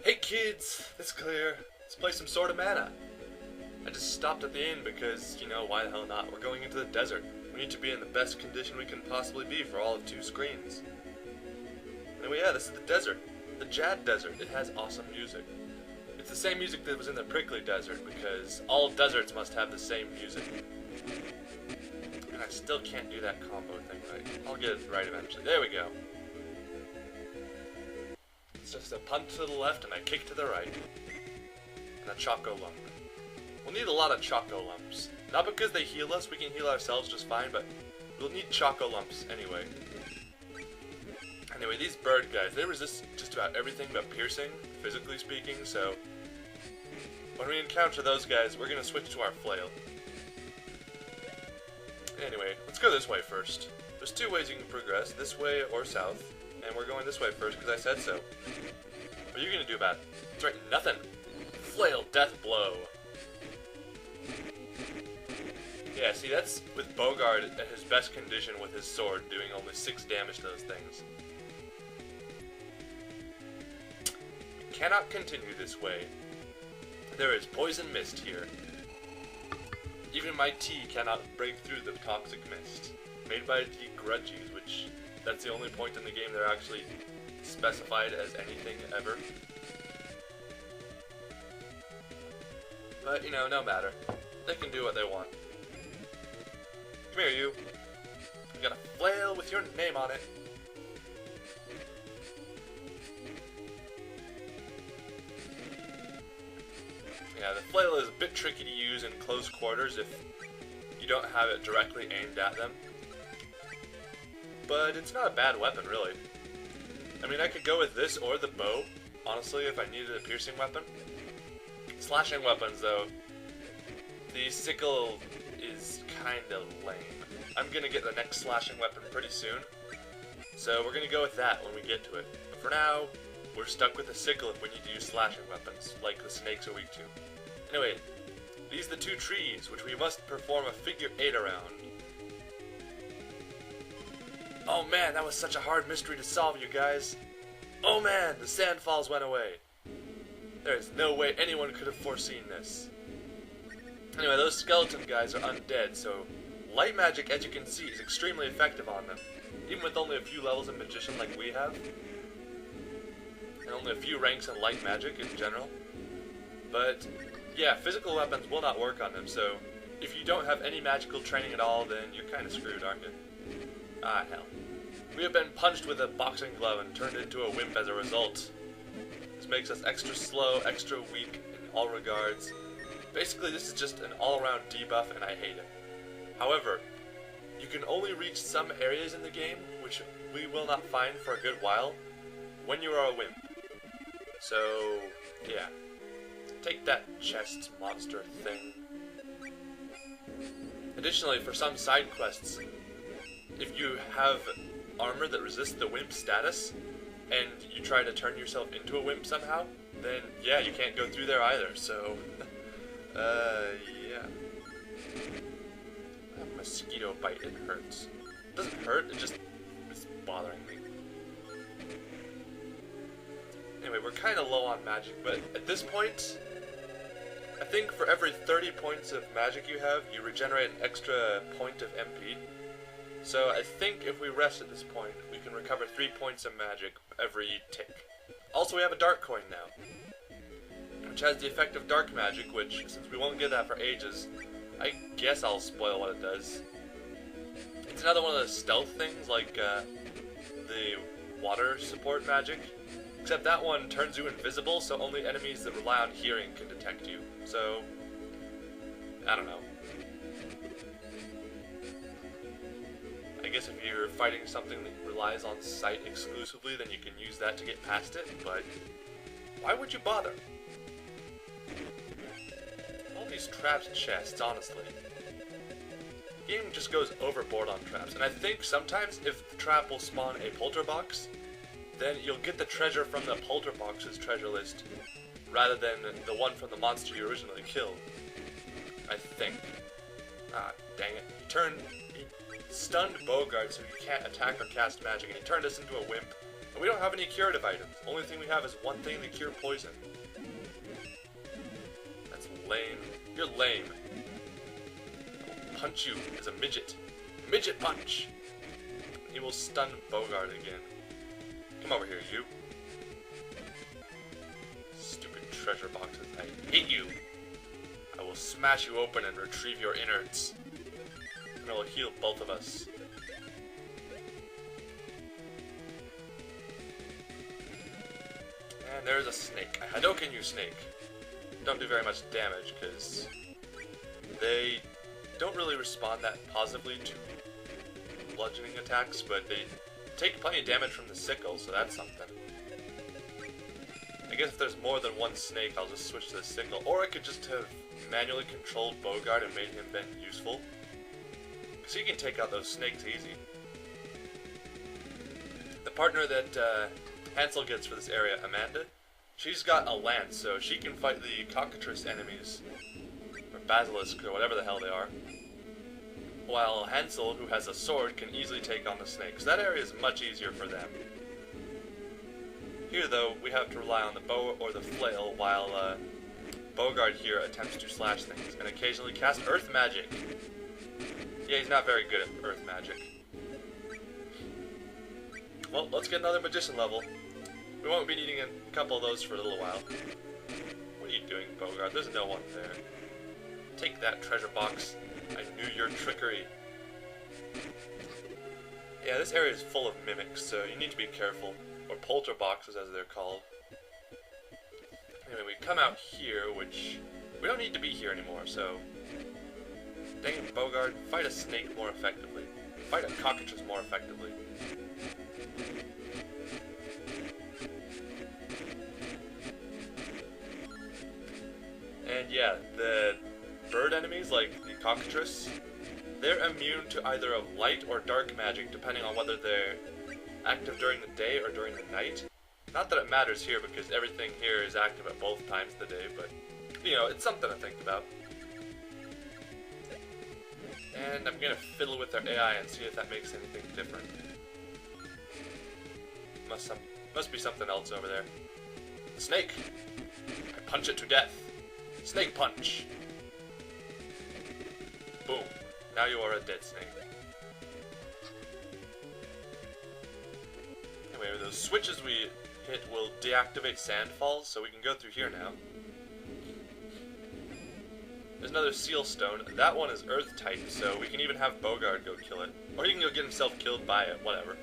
Hey kids, it's clear. Let's play some Sword of Mana. I just stopped at the inn because, you know, why the hell not? We're going into the desert. We need to be in the best condition we can possibly be for all of 2 screens. Anyway, yeah, this is the desert. The Jad Desert. It has awesome music. It's the same music that was in the Prickly Desert because all deserts must have the same music. And I still can't do that combo thing right. I'll get it right eventually. There we go. It's just a punt to the left and a kick to the right. And a Choco Lump. We'll need a lot of Choco Lumps. Not because they heal us, we can heal ourselves just fine, but we'll need Choco Lumps anyway. Anyway, these bird guys, they resist just about everything but piercing, physically speaking, so when we encounter those guys, we're going to switch to our flail. Anyway, let's go this way first. There's 2 ways you can progress, this way or south, and we're going this way first because I said so. What are you going to do about it? That's right, nothing. Flail Death Blow. Yeah, see, that's with Bogard at his best condition with his sword, doing only 6 damage to those things. We cannot continue this way. There is poison mist here. Even my tea cannot break through the toxic mist. Made by the Grudgies, which, that's the only point in the game they're actually specified as anything ever. But, you know, no matter. They can do what they want. Come here, you. You got a flail with your name on it. Yeah, the flail is a bit tricky to use in close quarters if you don't have it directly aimed at them. But it's not a bad weapon, really. I mean, I could go with this or the bow, honestly, if I needed a piercing weapon. Slashing weapons, though, the sickle is kinda lame. I'm gonna get the next slashing weapon pretty soon, so we're gonna go with that when we get to it. But for now, we're stuck with the sickle if we need to use slashing weapons, like the snakes are weak to. Anyway, these are the 2 trees, which we must perform a figure 8 around. Oh man, that was such a hard mystery to solve, you guys. Oh man, the sandfalls went away. There is no way anyone could have foreseen this. Anyway, those skeleton guys are undead, so light magic, as you can see, is extremely effective on them. Even with only a few levels of magician like we have. And only a few ranks in light magic in general. But, yeah, physical weapons will not work on them, so if you don't have any magical training at all, then you're kinda screwed, aren't you? Ah, hell. We have been punched with a boxing glove and turned into a wimp as a result. This makes us extra slow, extra weak in all regards. Basically, this is just an all-around debuff, and I hate it. However, you can only reach some areas in the game, which we will not find for a good while, when you are a wimp. So, yeah. Take that chest monster thing. Additionally, for some side quests, if you have armor that resists the wimp status, and you try to turn yourself into a wimp somehow, then yeah, you can't go through there either, so yeah. That mosquito bite, it hurts. It doesn't hurt, it's bothering me. Anyway, we're kinda low on magic, but at this point, I think for every 30 points of magic you have, you regenerate an extra point of MP. So I think if we rest at this point, we can recover 3 points of magic every tick. Also, we have a dark coin now, which has the effect of dark magic, which, since we won't get that for ages, I guess I'll spoil what it does. It's another one of those stealth things, like the water support magic, except that one turns you invisible, so only enemies that rely on hearing can detect you. So, I don't know. I guess if you're fighting something that relies on sight exclusively, then you can use that to get past it, but why would you bother? All these trapped chests, honestly. The game just goes overboard on traps, and I think sometimes if the trap will spawn a Polter Box, then you'll get the treasure from the Polter Box's treasure list, rather than the one from the monster you originally killed. I think. Ah, dang it. He stunned Bogard so he can't attack or cast magic, and he turned us into a wimp. But we don't have any curative items. Only thing we have is one thing to cure poison. That's lame. You're lame. I'll punch you as a midget. Midget punch! He will stun Bogart again. Come over here, you. Stupid treasure boxes. I hate you. I will smash you open and retrieve your innards. And I will heal both of us. And there's a snake. I Hadoken you, snake. Don't do very much damage, because they don't really respond that positively to bludgeoning attacks, but they take plenty of damage from the sickle, so that's something. I guess if there's more than one snake, I'll just switch to the sickle. Or I could just have manually controlled Bogart and made him been useful. Because he can take out those snakes easy. The partner that Hansel gets for this area, Amanda, she's got a lance, so she can fight the cockatrice enemies. Or basilisk, or whatever the hell they are. While Hansel, who has a sword, can easily take on the snakes. That area is much easier for them. Here, though, we have to rely on the bow or the flail, while Bogart here attempts to slash things, and occasionally cast earth magic. Yeah, he's not very good at earth magic. Well, let's get another magician level. We won't be needing a couple of those for a little while. What are you doing, Bogart? There's no one there. Take that, treasure box. I knew your trickery. Yeah, this area is full of mimics, so you need to be careful. Or polter boxes, as they're called. Anyway, we come out here, which we don't need to be here anymore, so... Dang it, Bogart, fight a snake more effectively. Fight a cockatrice more effectively. And yeah, the bird enemies, like the cockatrice, they're immune to either of light or dark magic, depending on whether they're active during the day or during the night. Not that it matters here, because everything here is active at both times of the day, but, you know, it's something to think about. And I'm gonna fiddle with their AI and see if that makes anything different. Must be something else over there. Snake! I punch it to death. Snake punch! Boom. Now you are a dead snake. Anyway, those switches we hit will deactivate sandfalls, so we can go through here now. There's another seal stone. That one is earth type, so we can even have Bogart go kill it. Or he can go get himself killed by it, whatever.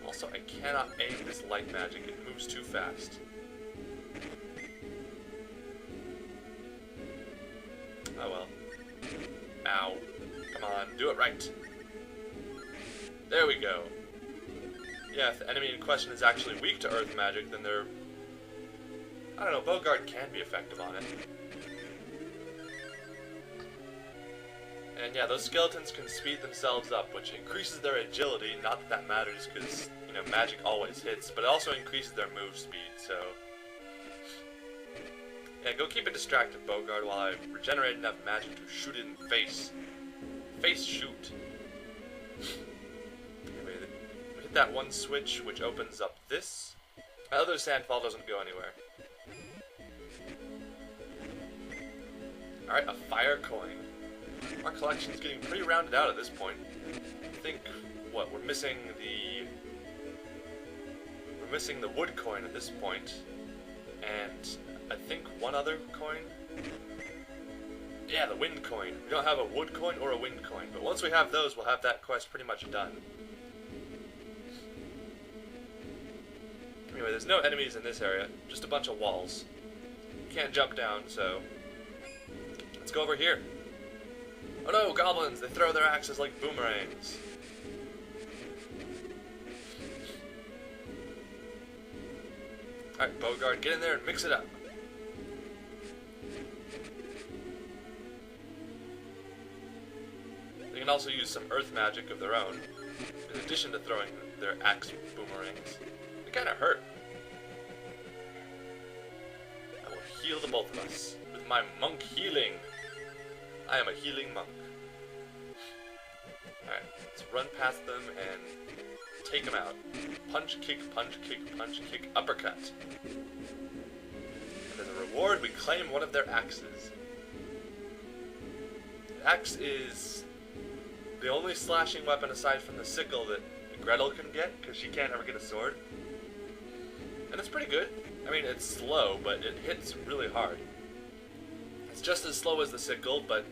Also, I cannot aim this light magic. It moves too fast. Oh well. Ow. Come on, do it right. There we go. Yeah, if the enemy in question is actually weak to earth magic, then they're... I don't know, Bogart can be effective on it. And yeah, those skeletons can speed themselves up, which increases their agility. Not that that matters, because, you know, magic always hits, but it also increases their move speed, so... Yeah, go keep it distracted, Bogart, while I regenerate enough magic to shoot it in the face. Face shoot. Anyway, we hit that one switch, which opens up this. My other sandfall doesn't go anywhere. Alright, a fire coin. Our collection's getting pretty rounded out at this point. I think, what, we're missing the wood coin at this point. And I think one other coin? Yeah, the wind coin. We don't have a wood coin or a wind coin, but once we have those, we'll have that quest pretty much done. Anyway, there's no enemies in this area, just a bunch of walls. You can't jump down, so... Let's go over here. Oh no, goblins! They throw their axes like boomerangs. Alright, Bogart, get in there and mix it up. They can also use some earth magic of their own, in addition to throwing their axe boomerangs. They kinda hurt. I will heal the both of us with my monk healing. I am a healing monk. Alright, let's run past them and take him out. Punch, kick, uppercut. And as a reward, we claim one of their axes. The axe is the only slashing weapon aside from the sickle that Gretel can get, because she can't ever get a sword. And it's pretty good. I mean, it's slow, but it hits really hard. It's just as slow as the sickle, but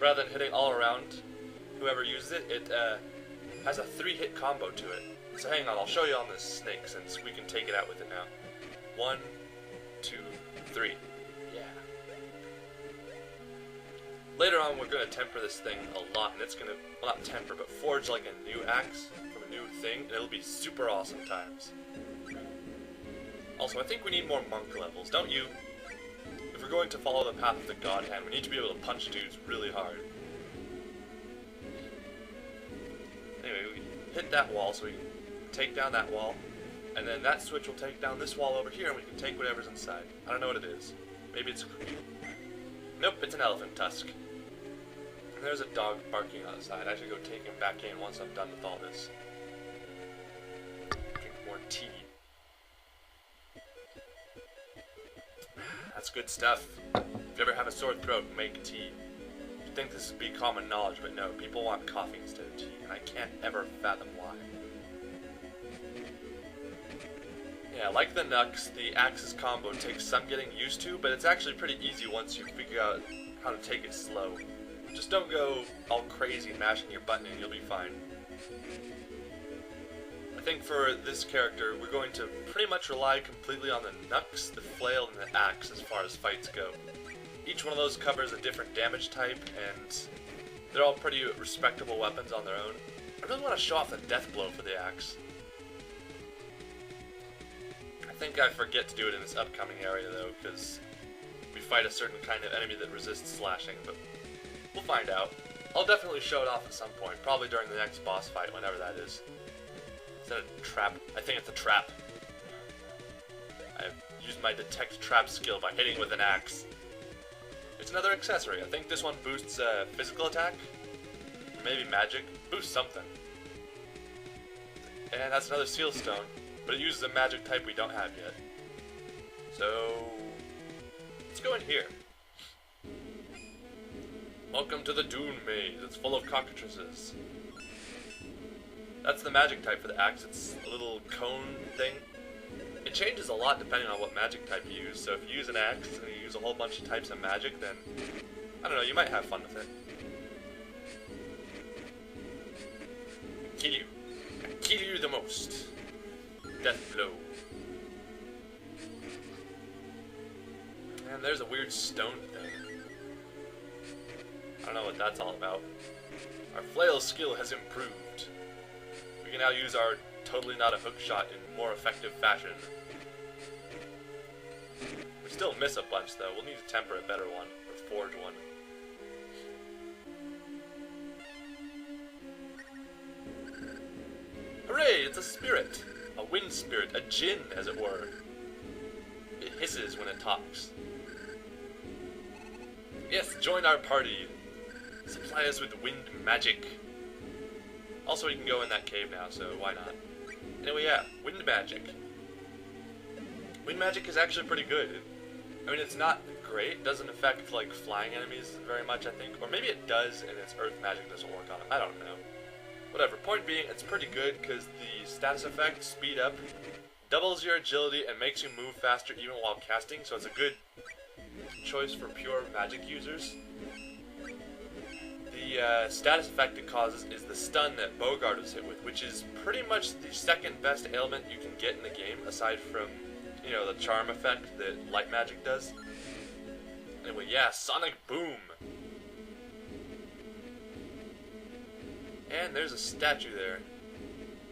rather than hitting all around whoever uses it, it has a 3-hit combo to it. So hang on, I'll show you on this snake since we can take it out with it now. 1, 2, 3. Yeah. Later on, we're going to temper this thing a lot, and it's going to, well, not temper, but forge like a new axe from a new thing, and it'll be super awesome times. Also, I think we need more monk levels, don't you? If we're going to follow the path of the God Hand, we need to be able to punch dudes really hard. Anyway, we hit that wall so we can take down that wall, and then that switch will take down this wall over here, and we can take whatever's inside. I don't know what it is. Maybe it's a cookie. Nope, it's an elephant tusk. And there's a dog barking outside. I should go take him back in once I'm done with all this. Drink more tea. That's good stuff. If you ever have a sore throat, make tea. You'd think this would be common knowledge, but no, people want coffee instead of tea, and I can't ever fathom why. Yeah, like the Nux, the Axis combo takes some getting used to, but it's actually pretty easy once you figure out how to take it slow. Just don't go all crazy mashing your button and you'll be fine. I think for this character, we're going to pretty much rely completely on the Nux, the Flail, and the Axe as far as fights go. Each one of those covers a different damage type, and they're all pretty respectable weapons on their own. I really want to show off the Death Blow for the Axe. I think I forget to do it in this upcoming area though, because we fight a certain kind of enemy that resists slashing, but we'll find out. I'll definitely show it off at some point, probably during the next boss fight, whenever that is. Is that a trap? I think it's a trap. I've used my detect trap skill by hitting with an axe. It's another accessory. I think this one boosts physical attack, or maybe magic. Boosts something. And that's another seal stone, but it uses a magic type we don't have yet. So let's go in here. Welcome to the Dune Maze. It's full of cockatrices. That's the magic type for the axe. It's a little cone thing. It changes a lot depending on what magic type you use, so if you use an axe and you use a whole bunch of types of magic, then, I don't know, you might have fun with it. Kill you. I kill you the most. Death blow. And there's a weird stone thing. I don't know what that's all about. Our flail skill has improved. We can now use our totally not a hook shot in more effective fashion. We still miss a bunch though. We'll need to temper a better one, or forge one. Hooray! It's a spirit! A wind spirit, a djinn as it were. It hisses when it talks. Yes, join our party. Supply us with wind magic. Also, we can go in that cave now, so why not? Anyway, yeah, wind magic. Wind magic is actually pretty good. I mean, it's not great. It doesn't affect, like, flying enemies very much, I think. Or maybe it does, and its earth magic doesn't work on it. I don't know. Whatever. Point being, it's pretty good, because the status effect, speed up, doubles your agility, and makes you move faster even while casting, so it's a good choice for pure magic users. The status effect it causes is the stun that Bogard was hit with, which is pretty much the second best ailment you can get in the game, aside from, you know, the charm effect that light magic does. Anyway, yeah, Sonic Boom! And there's a statue there.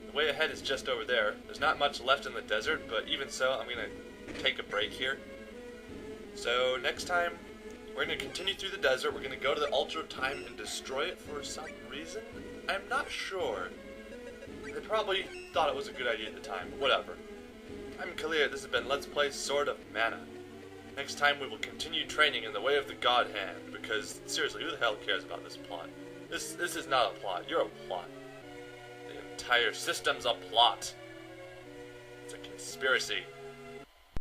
The way ahead is just over there. There's not much left in the desert, but even so, I'm gonna take a break here. So, next time, we're going to continue through the desert. We're going to go to the Altar of Time and destroy it for some reason. I'm not sure. They probably thought it was a good idea at the time, but whatever. I'm Kalir. This has been Let's Play Sword of Mana. Next time we will continue training in the way of the God Hand, because, seriously, who the hell cares about this plot? This is not a plot. You're a plot. entire system's a plot. It's a conspiracy.